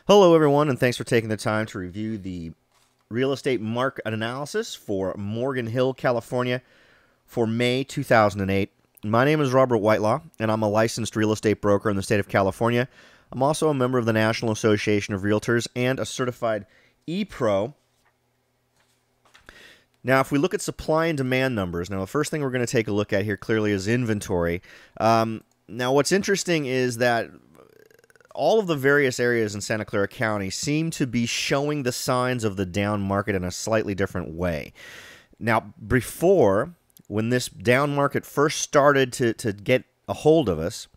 Hello, everyone, and thanks for taking the time to review the real estate market analysis for Morgan Hill, California for May 2008. My name is Robert Whitelaw, and I'm a licensed real estate broker in the state of California. I'm also a member of the National Association of Realtors and a certified ePro. Now, if we look at supply and demand numbers, now the first thing we're going to take a look at here clearly is inventory. Now, what's interesting is that all of the various areas in Santa Clara County seem to be showing the signs of the down market in a slightly different way. Now, before, when this down market first started to get a hold of us,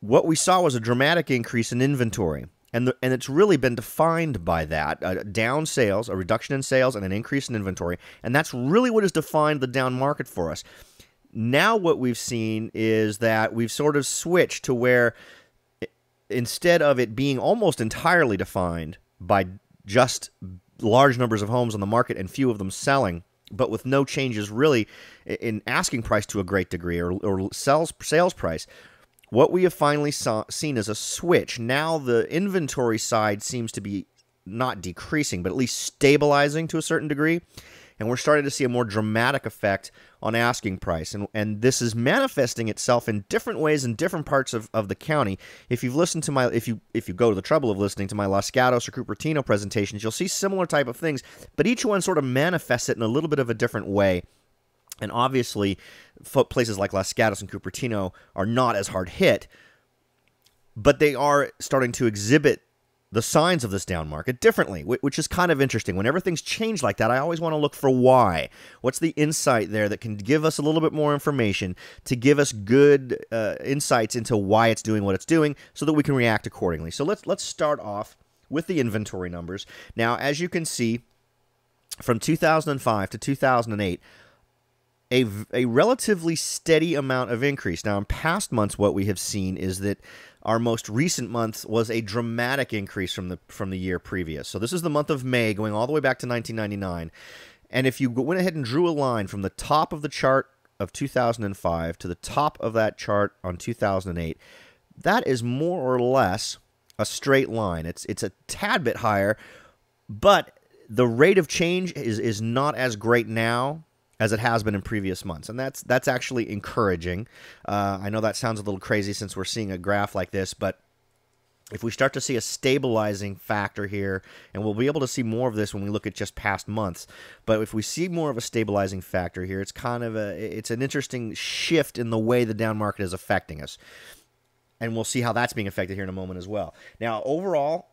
what we saw was a dramatic increase in inventory. And it's really been defined by that, down sales, a reduction in sales, and an increase in inventory. And that's really what has defined the down market for us. Now what we've seen is that we've sort of switched to where instead of it being almost entirely defined by just large numbers of homes on the market and few of them selling, but with no changes really in asking price to a great degree or sales price, what we have finally seen is a switch. Now the inventory side seems to be not decreasing, but at least stabilizing to a certain degree. And we're starting to see a more dramatic effect on asking price. And this is manifesting itself in different ways in different parts of the county. If you've listened to my, if you go to the trouble of listening to my Los Gatos or Cupertino presentations, you'll see similar type of things, but each one sort of manifests it in a little bit of a different way. And obviously, places like Los Gatos and Cupertino are not as hard hit, but they are starting to exhibit the signs of this down market differently, which is kind of interesting. Whenever things change like that, I always want to look for why. What's the insight there that can give us a little bit more information to give us good insights into why it's doing what it's doing so that we can react accordingly. So let's start off with the inventory numbers. Now, as you can see, from 2005 to 2008, a relatively steady amount of increase. Now, in past months, what we have seen is that our most recent month was a dramatic increase from the year previous. So this is the month of May, going all the way back to 1999. And if you went ahead and drew a line from the top of the chart of 2005 to the top of that chart on 2008, that is more or less a straight line. It's a tad bit higher, but the rate of change is not as great now as it has been in previous months. And that's actually encouraging. I know that sounds a little crazy since we're seeing a graph like this, but if we start to see a stabilizing factor here, and we'll be able to see more of this when we look at just past months, but if we see more of a stabilizing factor here, it's an interesting shift in the way the down market is affecting us. And we'll see how that's being affected here in a moment as well. Now, overall,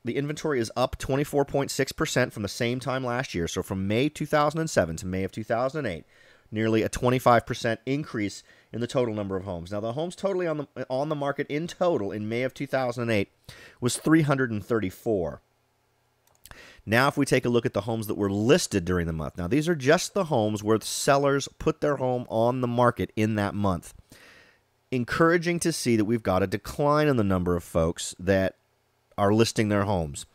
the inventory is up 24.6% from the same time last year. So from May 2007 to May of 2008, nearly a 25% increase in the total number of homes. Now, the homes totally on the market in total in May of 2008 was 334. Now, if we take a look at the homes that were listed during the month. Now, these are just the homes where the sellers put their home on the market in that month. Encouraging to see that we've got a decline in the number of folks that are listing their homes.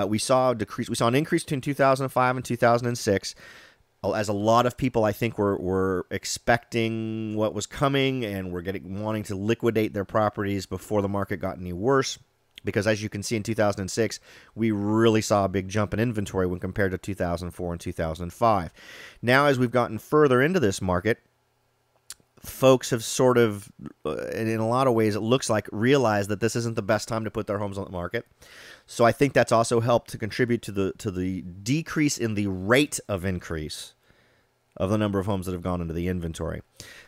We saw a decrease. We saw an increase between 2005 and 2006, as a lot of people, I think, were expecting what was coming and were wanting to liquidate their properties before the market got any worse. Because as you can see in 2006, we really saw a big jump in inventory when compared to 2004 and 2005. Now, as we've gotten further into this market, folks have sort of, in a lot of ways, it looks like, realized that this isn't the best time to put their homes on the market. So I think that's also helped to contribute to the decrease in the rate of increase of the number of homes that have gone into the inventory.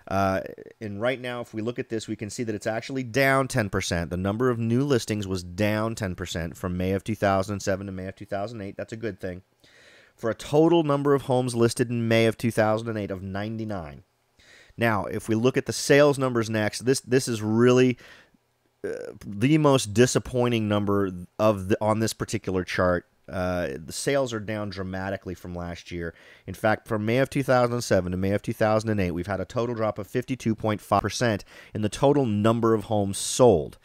And right now, if we look at this, we can see that it's actually down 10%. The number of new listings was down 10% from May of 2007 to May of 2008. That's a good thing. For a total number of homes listed in May of 2008 of 99. Now, if we look at the sales numbers next, this is really the most disappointing number on this particular chart. The sales are down dramatically from last year. In fact, from May of 2007 to May of 2008, we've had a total drop of 52.5% in the total number of homes sold.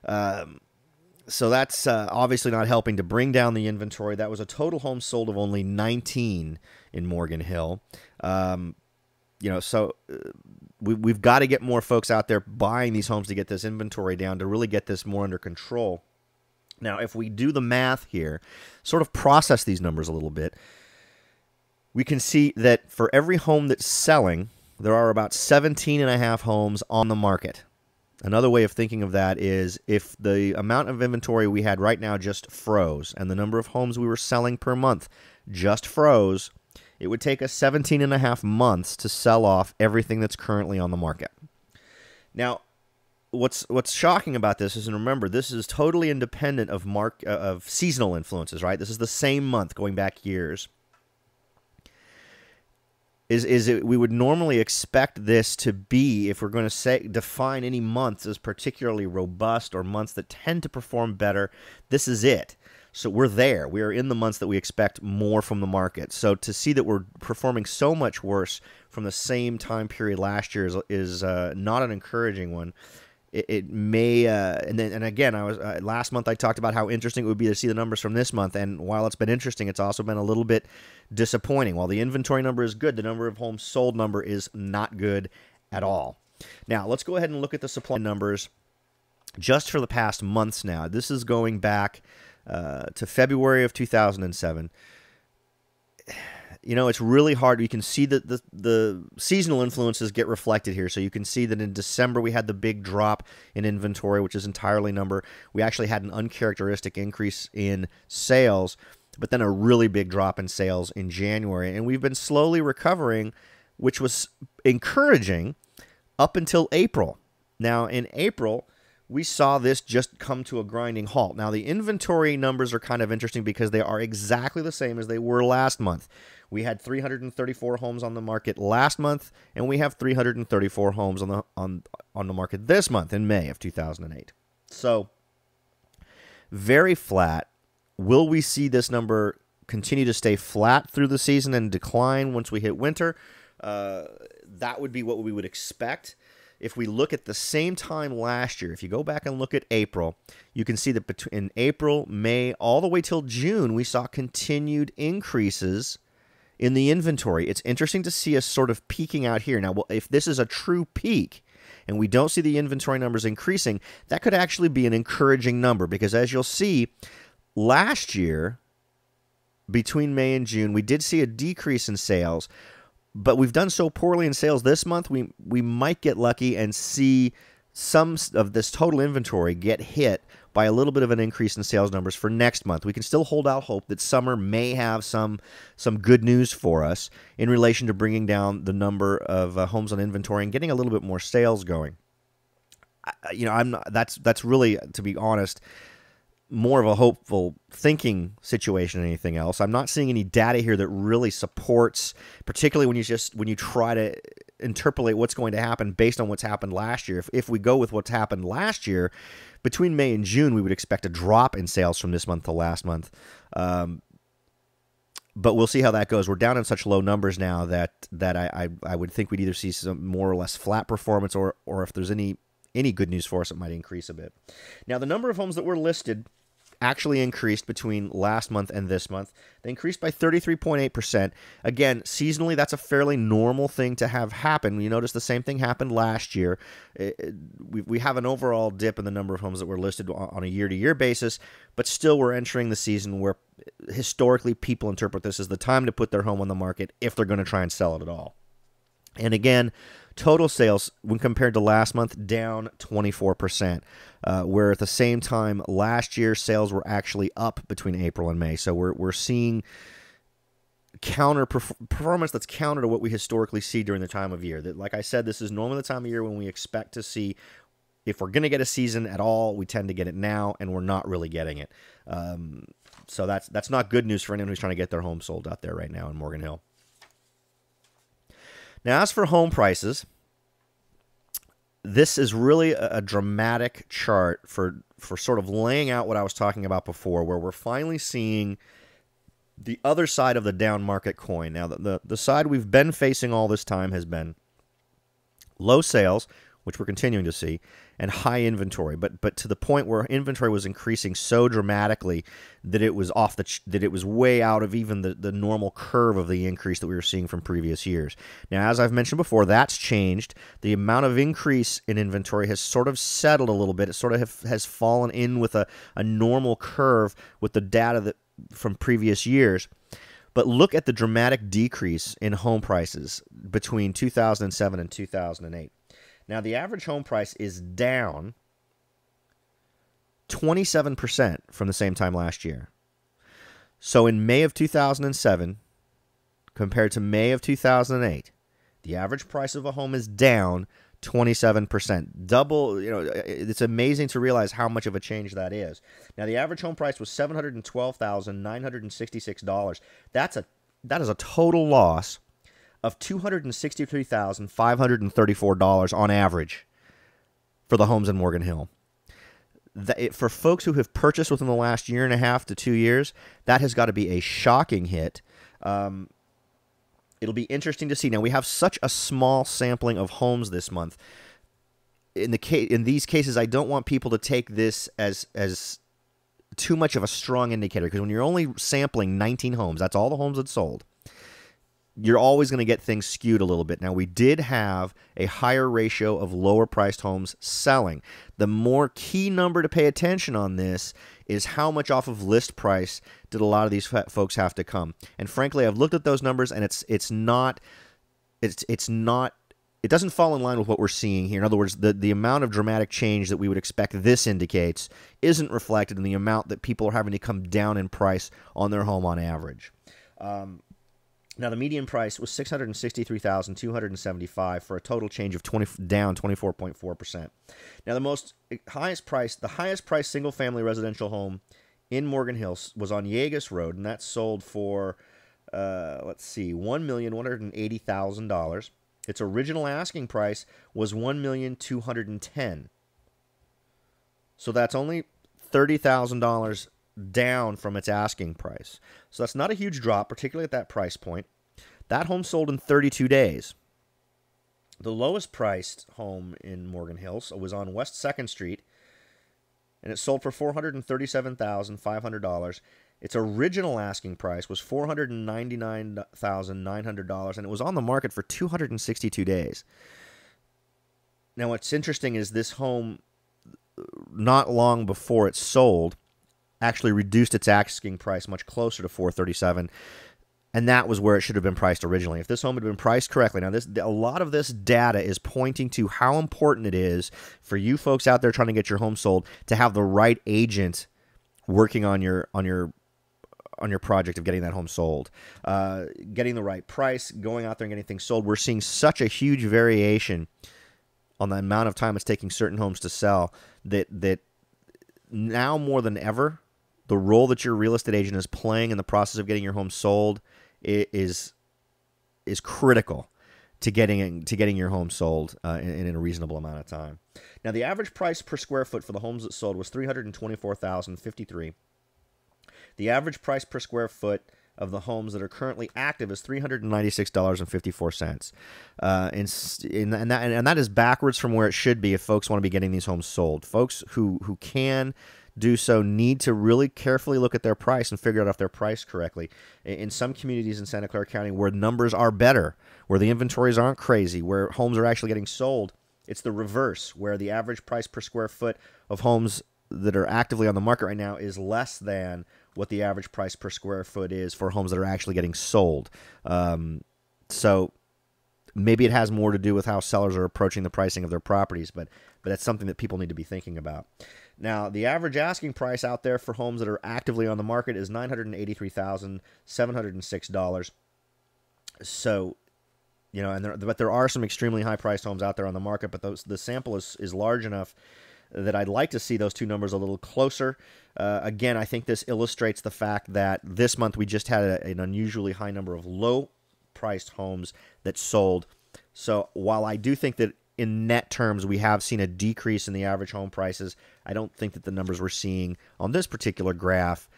So that's obviously not helping to bring down the inventory. That was a total homes sold of only 19 in Morgan Hill. So we've got to get more folks out there buying these homes to get this inventory down, to really get this more under control. Now, if we do the math here, sort of process these numbers a little bit, we can see that for every home that's selling, there are about 17 and a half homes on the market. Another way of thinking of that is if the amount of inventory we had right now just froze and the number of homes we were selling per month just froze, it would take us 17 and a half months to sell off everything that's currently on the market. Now, what's shocking about this is, and remember, this is totally independent of seasonal influences, right? This is the same month going back years. We would normally expect this to be, if we're going to define any months as particularly robust or months that tend to perform better, this is it. So we're there. We are in the months that we expect more from the market. So to see that we're performing so much worse from the same time period last year is not an encouraging one. It may, and again, I was last month I talked about how interesting it would be to see the numbers from this month, and while it's been interesting, it's also been a little bit disappointing. While the inventory number is good, the number of homes sold number is not good at all. Now, let's go ahead and look at the supply numbers just for the past months now. This is going back to February of 2007. You know, it's really hard. You can see that the seasonal influences get reflected here. So you can see that in December we had the big drop in inventory, which is entirely number. We actually had an uncharacteristic increase in sales, but then a really big drop in sales in January. And we've been slowly recovering, which was encouraging up until April. Now, in April, we saw this just come to a grinding halt. Now, the inventory numbers are kind of interesting because they are exactly the same as they were last month. We had 334 homes on the market last month, and we have 334 homes on the market this month in May of 2008. So, very flat. Will we see this number continue to stay flat through the season and decline once we hit winter? That would be what we would expect. If we look at the same time last year, if you go back and look at April, you can see that between April, May, all the way till June, we saw continued increases in the inventory. It's interesting to see us sort of peaking out here. Now, if this is a true peak and we don't see the inventory numbers increasing, that could actually be an encouraging number because as you'll see, last year, between May and June, we did see a decrease in sales, but we've done so poorly in sales this month, we might get lucky and see some of this total inventory get hit by a little bit of an increase in sales numbers for next month. We can still hold out hope that summer may have some good news for us in relation to bringing down the number of homes on inventory and getting a little bit more sales going. That's really, to be honest, more of a hopeful thinking situation than anything else. I'm not seeing any data here that really supports, particularly when you try to interpolate what's going to happen based on what's happened last year. If we go with what's happened last year, between May and June, we would expect a drop in sales from this month to last month. But we'll see how that goes. We're down in such low numbers now that I would think we'd either see some more or less flat performance, or if there's any good news for us, it might increase a bit. Now, the number of homes that were listed actually increased between last month and this month. They increased by 33.8%. Again, seasonally, that's a fairly normal thing to have happen. You notice the same thing happened last year. We have an overall dip in the number of homes that were listed on a year-to-year basis, but still we're entering the season where historically people interpret this as the time to put their home on the market if they're going to try and sell it at all. And again, total sales, when compared to last month, down 24%, where at the same time last year, sales were actually up between April and May. So we're seeing performance that's counter to what we historically see during the time of year. That, like I said, this is normally the time of year when we expect to see, if we're going to get a season at all, we tend to get it now, and we're not really getting it. So that's not good news for anyone who's trying to get their home sold out there right now in Morgan Hill. Now, as for home prices, this is really a dramatic chart for sort of laying out what I was talking about before, where we're finally seeing the other side of the down market coin. Now, the side we've been facing all this time has been low sales, which we're continuing to see, and high inventory, but to the point where inventory was increasing so dramatically that it was that it was way out of even the normal curve of the increase that we were seeing from previous years. Now, as I've mentioned before, that's changed. The amount of increase in inventory has sort of settled a little bit. It sort of has fallen in with a normal curve with the data from previous years. But look at the dramatic decrease in home prices between 2007 and 2008. Now, the average home price is down 27% from the same time last year. So in May of 2007, compared to May of 2008, the average price of a home is down 27%. Double, it's amazing to realize how much of a change that is. Now, the average home price was $712,966. That is a total loss of $263,534 on average for the homes in Morgan Hill. For folks who have purchased within the last year and a half to 2 years, that has got to be a shocking hit. It'll be interesting to see. Now, we have such a small sampling of homes this month. In these cases, I don't want people to take this as too much of a strong indicator, because when you're only sampling 19 homes, that's all the homes that sold, you're always going to get things skewed a little bit. Now, we did have a higher ratio of lower-priced homes selling. The more key number to pay attention on this is how much off of list price did a lot of these folks have to come. And frankly, I've looked at those numbers, and it doesn't fall in line with what we're seeing here. In other words, the amount of dramatic change that we would expect this indicates isn't reflected in the amount that people are having to come down in price on their home on average. Now, the median price was $663,275 for a total change of down 24.4%. Now, the highest price single-family residential home in Morgan Hills was on Yeagus Road, and that sold for, $1,180,000. Its original asking price was $1,210,000. So that's only $30,000 down from its asking price. So that's not a huge drop, particularly at that price point. That home sold in 32 days. The lowest priced home in Morgan Hills was on West 2nd Street, and it sold for $437,500. Its original asking price was $499,900, and it was on the market for 262 days. Now, what's interesting is this home, not long before it sold, actually reduced its asking price much closer to $437,000, and that was where it should have been priced originally. If this home had been priced correctly, now a lot of this data is pointing to how important it is for you folks out there trying to get your home sold to have the right agent working on your project of getting that home sold, getting the right price, going out there and getting things sold. We're seeing such a huge variation on the amount of time it's taking certain homes to sell that now more than ever, the role that your real estate agent is playing in the process of getting your home sold is critical to getting your home sold in a reasonable amount of time. Now, the average price per square foot for the homes that sold was $324,053. The average price per square foot of the homes that are currently active is $396.54, and that is backwards from where it should be if folks want to be getting these homes sold. Folks who can do so need to really carefully look at their price and figure out if they're priced correctly. In some communities in Santa Clara County where numbers are better, where the inventories aren't crazy, where homes are actually getting sold, it's the reverse, where the average price per square foot of homes that are actively on the market right now is less than what the average price per square foot is for homes that are actually getting sold. So maybe it has more to do with how sellers are approaching the pricing of their properties, but that's something that people need to be thinking about. Now, the average asking price out there for homes that are actively on the market is $983,706. So, but there are some extremely high-priced homes out there on the market, but the sample is large enough that I'd like to see those two numbers a little closer. Again, I think this illustrates the fact that this month we just had an unusually high number of low-priced homes that sold. So while I do think that in net terms we have seen a decrease in the average home prices, I don't think that the numbers we're seeing on this particular graph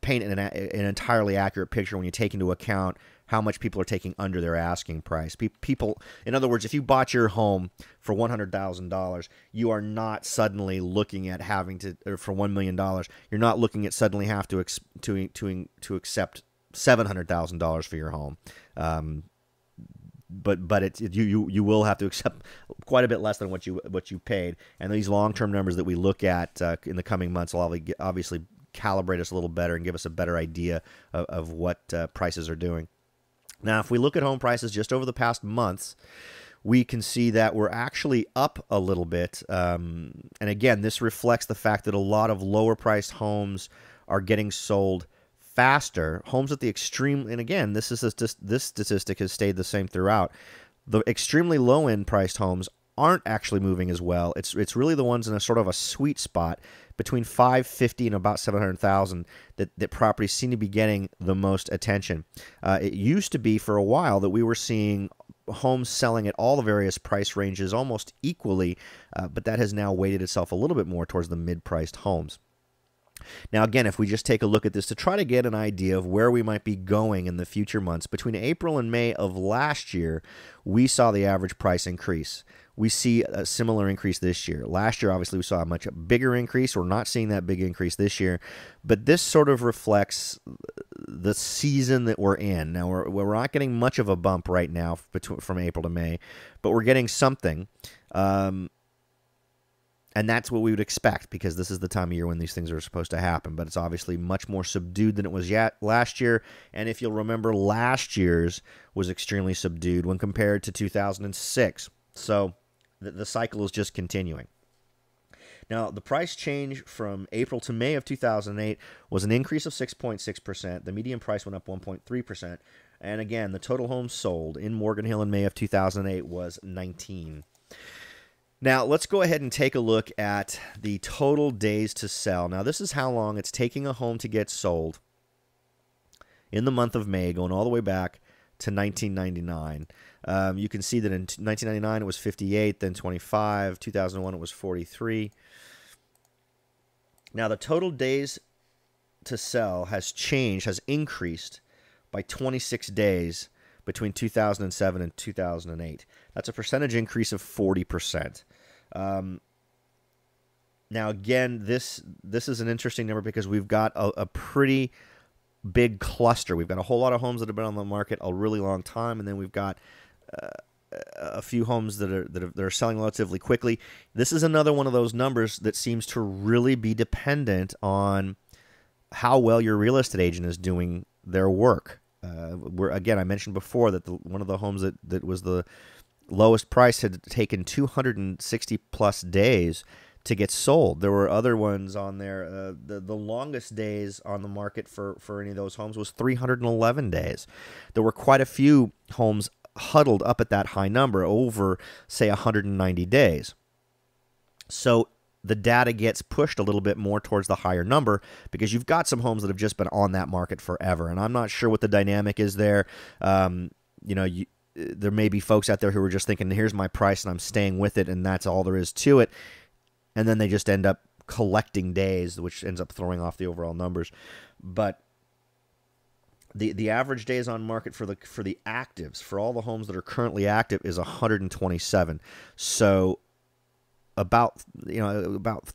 paint an entirely accurate picture when you take into account how much people are taking under their asking price. People, in other words, if you bought your home for $100,000, you are not suddenly looking at having to, or for $1 million, you're not looking at suddenly have to accept $700,000 for your home. But you will have to accept quite a bit less than what you paid. And these long-term numbers that we look at in the coming months will obviously calibrate us a little better and give us a better idea of what prices are doing. Now, if we look at home prices just over the past months, we can see that we're actually up a little bit. And again, this reflects the fact that a lot of lower-priced homes are getting sold faster. Homes at the extreme, and again, this statistic has stayed the same throughout. The extremely low-end priced homes aren't actually moving as well. It's really the ones in a sort of a sweet spot between $550,000 and about $700,000 that properties seem to be getting the most attention. It used to be for a while that we were seeing homes selling at all the various price ranges almost equally, but that has now weighted itself a little bit more towards the mid-priced homes. Now, again, if we just take a look at this to try to get an idea of where we might be going in the future months, between April and May of last year, we saw the average price increase. We see a similar increase this year. Last year, obviously, we saw a much bigger increase. We're not seeing that big increase this year, but this sort of reflects the season that we're in. Now, we're not getting much of a bump right now from April to May, but we're getting something. And that's what we would expect, because this is the time of year when these things are supposed to happen. But it's obviously much more subdued than it was last year. And if you'll remember, last year's was extremely subdued when compared to 2006. So the cycle is just continuing. Now, the price change from April to May of 2008 was an increase of 6.6%. The median price went up 1.3%. And again, the total homes sold in Morgan Hill in May of 2008 was 19. Now, let's go ahead and take a look at the total days to sell. Now, this is how long it's taking a home to get sold in the month of May, going all the way back to 1999. You can see that in 1999 it was 58, then 25. 2001 it was 43. Now, the total days to sell has increased by 26 days between 2007 and 2008. That's a percentage increase of 40%. Now, again, this is an interesting number because we've got a pretty big cluster. We've got a whole lot of homes that have been on the market a really long time, and then we've got a few homes that are selling relatively quickly. This is another one of those numbers that seems to really be dependent on how well your real estate agent is doing their work. Again, I mentioned before that one of the homes that was the lowest price had taken 260 plus days to get sold. There were other ones on there. The longest days on the market for any of those homes was 311 days. There were quite a few homes huddled up at that high number over, say, 190 days. So the data gets pushed a little bit more towards the higher number because you've got some homes that have just been on that market forever. And I'm not sure what the dynamic is there. There may be folks out there who are just thinking, here's my price and I'm staying with it, and that's all there is to it. And then they just end up collecting days, which ends up throwing off the overall numbers. But the average days on market for the actives, for all the homes that are currently active, is 127. So about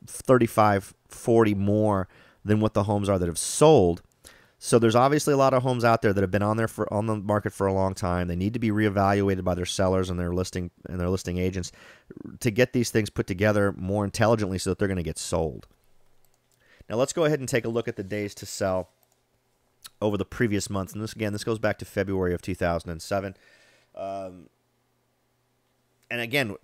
35, 40 more than what the homes are that have sold. So there's obviously a lot of homes out there that have been on the market for a long time. They need to be reevaluated by their sellers and their listing agents to get these things put together more intelligently so that they're going to get sold. Now let's go ahead and take a look at the days to sell over the previous months. And this goes back to February of 2007. And again,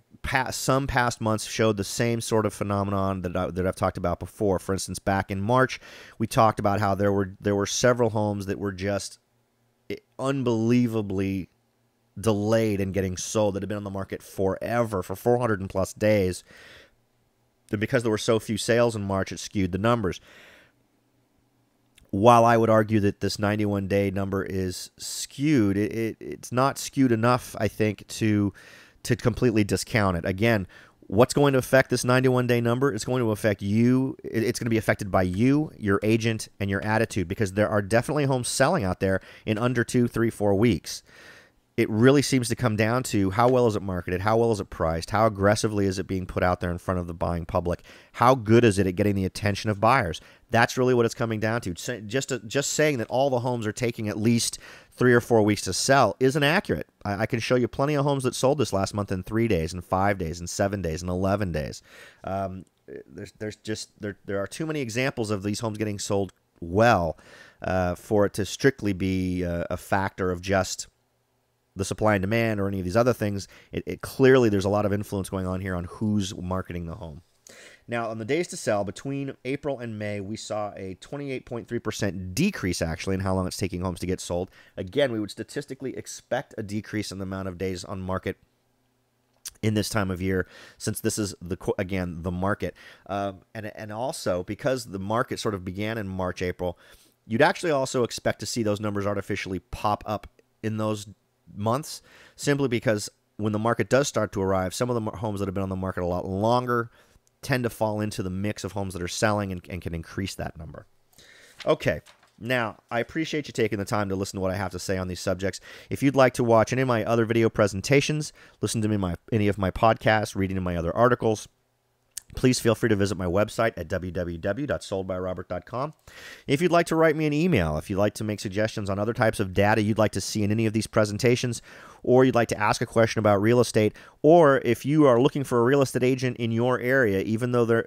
some past months showed the same sort of phenomenon that I've talked about before. For instance, back in March, we talked about how there were several homes that were just unbelievably delayed in getting sold, that had been on the market forever, for 400 and plus days. And because there were so few sales in March, it skewed the numbers. While I would argue that this 91-day number is skewed, it's not skewed enough, I think, to completely discount it. Again, What's going to affect this 91-day number? It's going to affect you. It's going to be affected by you, your agent, and your attitude, because there are definitely homes selling out there in under 2, 3, 4 weeks. It really seems to come down to how well is it marketed, how well is it priced, how aggressively is it being put out there in front of the buying public, how good is it at getting the attention of buyers. That's really what it's coming down to. Just saying that all the homes are taking at least 3 or 4 weeks to sell isn't accurate. I can show you plenty of homes that sold this last month in 3 days, and 5 days, and 7 days, and 11 days. There are too many examples of these homes getting sold well for it to strictly be a factor of just the supply and demand or any of these other things. It clearly, there's a lot of influence going on here on who's marketing the home. Now, on the days to sell, between April and May, we saw a 28.3% decrease, actually, in how long it's taking homes to get sold. Again, we would statistically expect a decrease in the amount of days on market in this time of year, since this is, the market. And also, because the market sort of began in March, April, you'd actually also expect to see those numbers artificially pop up in those months, simply because when the market does start to arrive, some of the homes that have been on the market a lot longer tend to fall into the mix of homes that are selling and can increase that number. Okay, now I appreciate you taking the time to listen to what I have to say on these subjects. If you'd like to watch any of my other video presentations, listen to any of my podcasts, read any of my other articles, please feel free to visit my website at www.soldbyrobert.com. If you'd like to write me an email, if you'd like to make suggestions on other types of data you'd like to see in any of these presentations, or you'd like to ask a question about real estate, or if you are looking for a real estate agent in your area, even though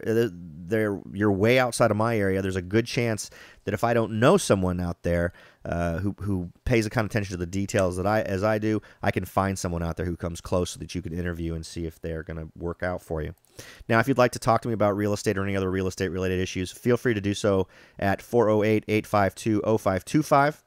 you're way outside of my area, there's a good chance that if I don't know someone out there who pays the kind of attention to the details that as I do, I can find someone out there who comes close so that you can interview and see if they're going to work out for you. Now, if you'd like to talk to me about real estate or any other real estate related issues, feel free to do so at 408-852-0525.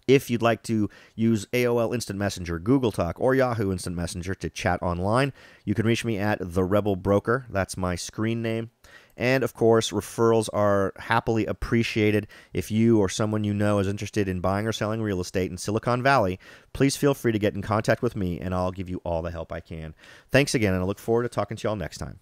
If you'd like to use AOL Instant Messenger, Google Talk, or Yahoo Instant Messenger to chat online, you can reach me at The Rebel Broker. That's my screen name. And, of course, referrals are happily appreciated. If you or someone you know is interested in buying or selling real estate in Silicon Valley, please feel free to get in contact with me, and I'll give you all the help I can. Thanks again, and I look forward to talking to you all next time.